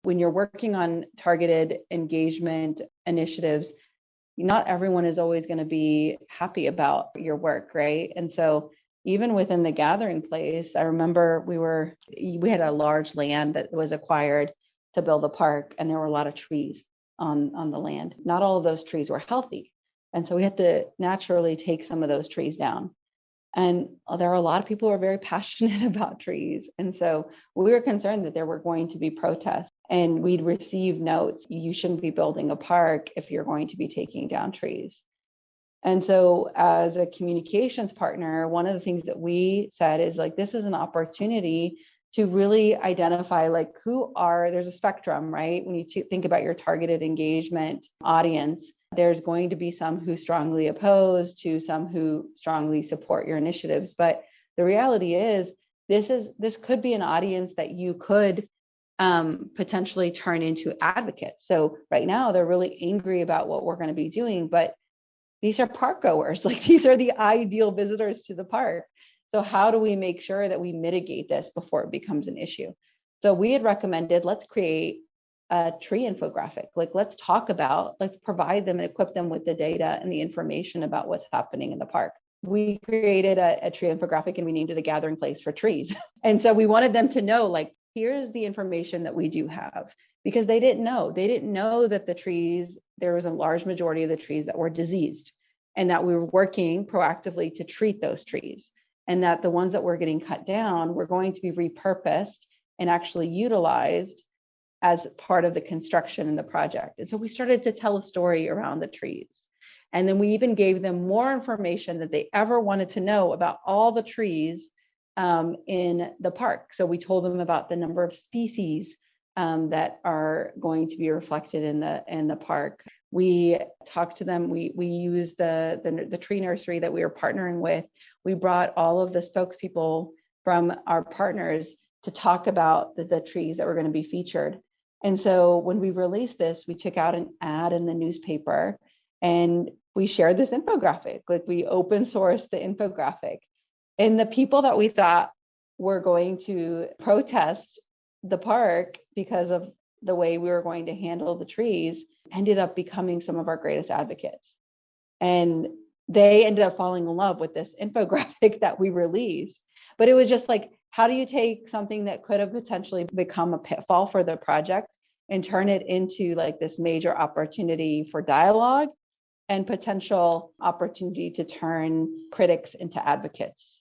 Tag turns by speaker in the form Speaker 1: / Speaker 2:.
Speaker 1: when you're working on targeted engagement initiatives, not everyone is always going to be happy about your work, right? And so even within the gathering place, I remember we had a large land that was acquired to build a park, and there were a lot of trees on the land. Not all of those trees were healthy. And so we had to naturally take some of those trees down. And there are a lot of people who are very passionate about trees. And so we were concerned that there were going to be protests, and we'd receive notes, you shouldn't be building a park if you're going to be taking down trees. And so as a communications partner, one of the things that we said is like, this is an opportunity to really identify like there's a spectrum, right? When you think about your targeted engagement audience, there's going to be some who strongly oppose to some who strongly support your initiatives. But the reality is this could be an audience that you could potentially turn into advocates. So right now they're really angry about what we're going to be doing, but these are park goers. Like these are the ideal visitors to the park. So how do we make sure that we mitigate this before it becomes an issue? So we had recommended, let's create a tree infographic. Like let's provide them and equip them with the data and the information about what's happening in the park. We created a tree infographic and we named it a gathering place for trees. And so we wanted them to know, like, here's the information that we do have, because they didn't know that there was a large majority of the trees that were diseased, and that we were working proactively to treat those trees, and that the ones that were getting cut down were going to be repurposed and actually utilized as part of the construction in the project. And so we started to tell a story around the trees. And then we even gave them more information that they ever wanted to know about all the trees in the park. So we told them about the number of species that are going to be reflected in the park. We talked to them. We used the tree nursery that we were partnering with. We brought all of the spokespeople from our partners to talk about the trees that were going to be featured. And so when we released this, we took out an ad in the newspaper and we shared this infographic. Like we open sourced the infographic. And the people that we thought were going to protest the park because of the way we were going to handle the trees ended up becoming some of our greatest advocates. And they ended up falling in love with this infographic that we released. But it was just like, how do you take something that could have potentially become a pitfall for the project and turn it into like this major opportunity for dialogue and potential opportunity to turn critics into advocates?